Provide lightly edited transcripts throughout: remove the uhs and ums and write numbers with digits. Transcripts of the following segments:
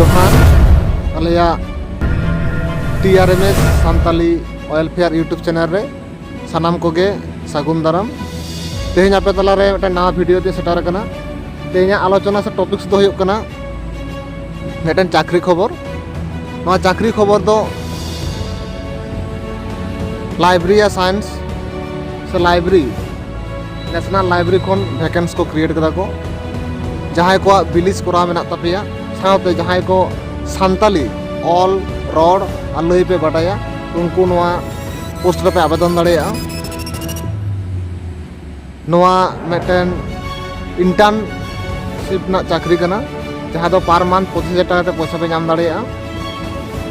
जोहार Alia TRMS Santali welfare YouTube channel रे सानाम कोगे सागुन दाराम तेहें आपे तला रे मिदटेन नवा भिडियो ते सेटार कना तेहें आलोचना से टॉपिक्स दो हुयुग कना मिदटेन चाकरी खबर नवा चाकरी खबर दो लाइब्रेरी या साइंस से लाइब्रेरी नेशनल लाइब्रेरी खन वैकेंस को क्रिएट कदा को जहां को बिलिज करा मेना तपेया साउते जहां को सानताली ऑल रॉड और लई पे बाटाया उनको नवा पोस्ट पे आवेदन दाड़ेया नवा मिदटेन इंटर्नशिप ना चाकरी कना जहां दो पर मंथ 25,000 टाका ते पैसा पे नाम दाड़ेया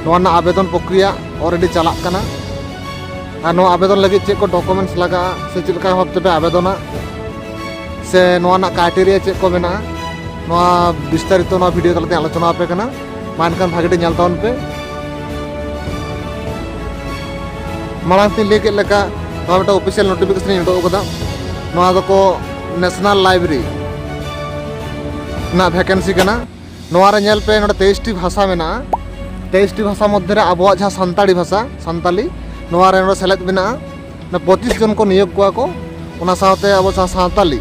नवा ना आवेदन प्रक्रिया ऑलरेडी चला कना और नवा आवेदन लगे चेक को डॉक्यूमेंट्स लगा से चिलका भाव पे आवेदना से नवा ना क्राइटेरिया चेक को मेना नवा विस्तारित नवा वीडियो तलते आलोचना पे कना मानकान भागेटे नेल ताउन पे मालांग तीन लेके लगा नवा बेटा ऑफिशियल नोटिफिकेशन इंडो कदा नवा दो को नेशनल लाइब्रेरी ना वैकेंसी कना नवा रे नेल पे नोडे 23 टी भाषा मेना 23 टी भाषा मध्य रे आबो जहां सानताली भाषा सानताली नवा रे नोडे सेलेक्ट मेना 25 जन को नियोग कोआ को उना साथे अब सानताली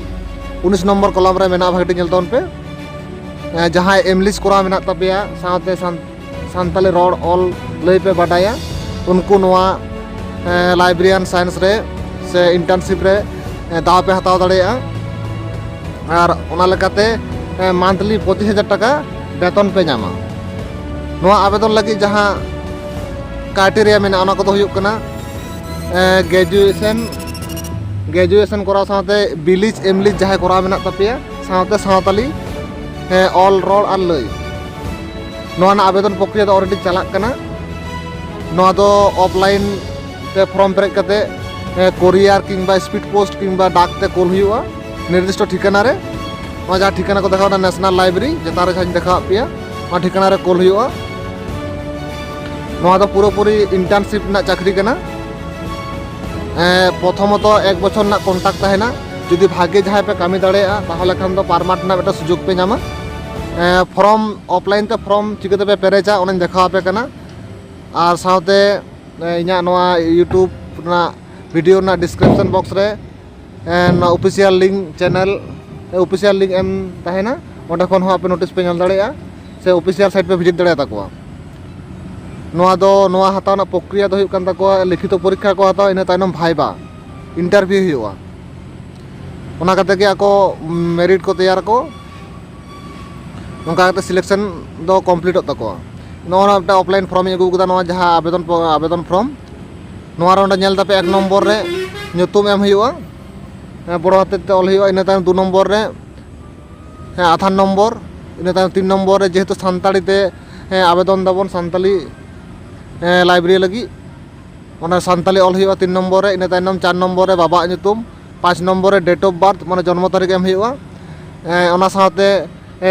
19 नंबर कॉलम रे मेना भागेटे नेल ताउन पे जहां इंग्लिश करा मेना तपेया साथे सानताली रॉड ऑल लई पे बाडाया उनको नवा लाइब्रेरियन साइंस रे से इंटर्नशिप रे दाव पे हताव दाड़ेया और ओना लेकाते मंथली 25,000 टाका वेतन पे नामा नवा आवेदन लगी जहां क्राइटेरिया मेना ओना को हुयुग कना ग्रेजुएशन करा साथे बिलिज एमलिज जहां करा मेना तपेया साथे सावताली ऑल रॉड और लई नवा ना आवेदन प्रक्रिया तो ऑलरेडी चला कना नवा दो ऑफलाइन ते फॉर्म पेरेज कते कोरियर किंबा स्पीड पोस्ट किंबा डाक ते कॉल हुआ निर्दिष्ट ठिकाना रे नवा जहां ठिकाना को देखावना नेशनल लाइब्रेरी जेतारे जहां देखा पिया नवा ठिकाना रे कॉल हुआ नवा दो पूरी इंटर्नशिप ना चाकरी कना प्रथमत 1 बछर ना कॉन्ट्रैक्ट तहना जुदी भाग्य जहां पे कामी दाड़ेया ताहले खान दो परमानेंट ना बेटा सुयोग पे नामा फॉर्म ऑफलाइन ते फॉर्म चिकते पे पेरेजा ओने देखा पे कना और साथे इना नवा यूट्यूब ना वीडियो ना डिस्क्रिप्शन बॉक्स रे ना official link channel official link एम तहना ओंडे खन हो आपे नोटिस पे नल दाड़ेया से ऑफिशियल साइट पे विजिट दाड़ेया ताको नवा दो नवा हतावना प्रक्रिया दो हुयुग कान ताको लिखित परीक्षा को हताव इना तायनम भाइबा इंटरव्यू हुआ ओना कते के ako मेरिट को तैयार को नोंका कते सिलेक्शन दो कंप्लीट तको नवा ना ऑफलाइन फॉर्म अगु कदा नवा जहां आवेदन फॉर्म नवा रे नेल तापे 1 नंबर रे nyutum एम हुआ बड़ हाते ते ऑल हुआ इना तायम 2 नंबर रे आधार नंबर इना तायम 3 नंबर रे जेहेतु सानताली ते आवेदन दबन सानताली लाइब्रेरी लगी ओना सानताली ऑल हुआ 3 नंबर रे इना तायम 4 नंबर रे बाबा nyutum 5 नंबर रे डेट ऑफ बर्थ माने जन्म तारीख एम हुआ ओना साथे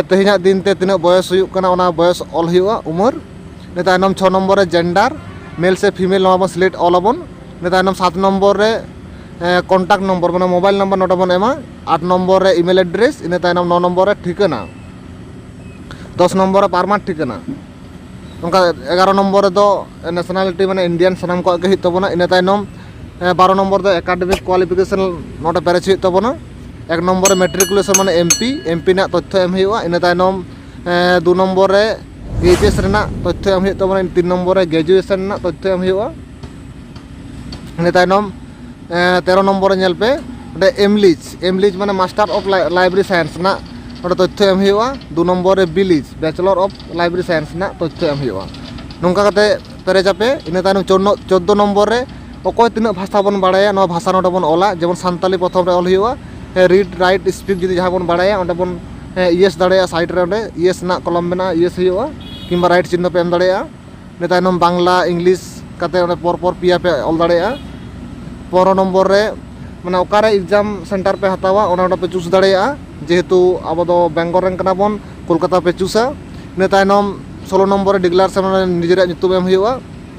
तेहेना दिन ते तिना बयस हुयुग कना ओना बयस ऑल हुआ उमर इना तायम 6 नंबर रे जेंडर मेल से फीमेल नवा सिलेक्ट ऑल अबन इना तायम 7 नंबर रे कॉन्टैक्ट नंबर माने मोबाइल नंबर नोटा बन एमा 8 नंबर रे ईमेल एड्रेस इना तायम 9 नंबर रे ठिकाना 10 नंबर रे परमानेंट ठिकाना उनका 11 नंबर रे दो नेशनलिटी माने इंडियन सनाम को हित तबना इना तायम 12 नंबर दो एकेडमिक क्वालिफिकेशन नोटा पेरेज हुई तबना 1 नंबर मैट्रिकुलेशन माने एमपी ना तथ्य एम हुआ इन तायनम 2 नंबर रे एचएस रेना तथ्य एम हुई तबना 3 नंबर रे ग्रेजुएशन ना तथ्य एम हुआ इन तायनम 13 नंबर नेल पे एमलिज माने मास्टर ऑफ लाइब्रेरी साइंस ना ओडे तथ्य एम हुआ 2 नंबर रे बिलिज बैचलर ऑफ लाइब्रेरी साइंस ना तथ्य एम हुआ नोंका कते पेरेजा पे इन तायनम 14 नंबर रे अकोय तीना भाषा बन बाड़ाया नो भाषा नोटे बन ओला जेमन सानताली प्रथम रे ऑल हुआ रीड राइट स्पीक जुदी जहां बन बाड़ाया ओंडे बन यस दाड़ाया साइड रे ओंडे यस ना कलम मेना यस हुआ किंबा राइट चिन्ह पे एम दाड़ाया ने तायनम बांग्ला इंग्लिश कते ओंडे पर पिया पे ऑल दाड़ाया 15 नंबर रे माने ओकारे एग्जाम सेंटर पे हतावा ओना ओंडे पे चूज दाड़ाया जेहेतु अब दो बेंगल रेन कना बन कोलकाता पे चूसा ने तायनम 16 नंबर रे डिक्लेरेशन माने निजेरा nyutum एम हुआ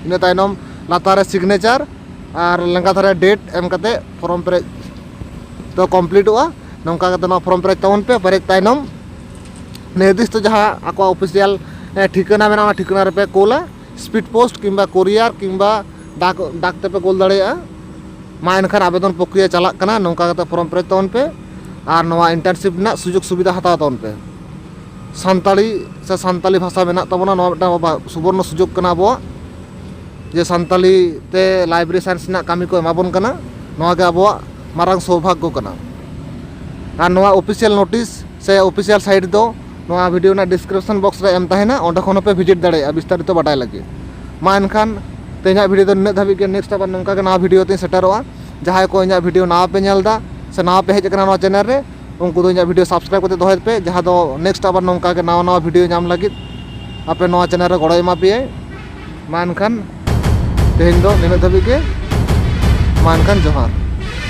इन तायनम लातार रे सिग्नेचर और लंगा धारे डेट एम कते फॉर्म पेरेज तो कंप्लीट हुआ नौका कते फॉर्म पेरेज तबन पे पेरेज तायनम निर्दिष्ट जहाँ आको ऑफिशियल ठिकाना मेना ओना ठिकाना रे पे कोला स्पीड पोस्ट किंबा कुरियर किंबा डाक ते पे कोल दाड़ेया मा एनखान आवेदन प्रक्रिया चलाक कना नोंका कते फॉर्म पेरेज ताबन पे और नोआ इंटर्नशिप ना सुযোগ सुविधा हताव ताबन पे सानताली से सानताली भाषा मेना ताबोना नोआ मिदटां सुवर्ण सुযোগ कना आबो जे सानताली ते लाइब्रेरी साइंस ना कामी को एमाबोन कना नोआ गे आबो मारांग सौभाग्य कना और नोआ ऑफिशियल नोटिस से ऑफिशियल साइट दो नोआ वीडियो ना डिस्क्रिप्शन बॉक्स रे एम ताहेना ओंडे खन पे विजिट दाड़ेया विस्तारित बाडाय लगे मा एनखान तेना वीडियो दो निना धाबी के नेक्स्ट आबार नोंका के नवा वीडियो ते सेटरोआ जहां को इना वीडियो नवा पे नेलदा से नवा पे हेज कना नवा चैनल रे उनको दो इना वीडियो सब्सक्राइब करते दोहे पे जहां दो नेक्स्ट आबार नोंका के नवा वीडियो नाम लगी आपे नवा चैनल रे गड़ो एमा पे मा एनखान तेहेन दो निना धाबी के मा एनखान जोहार।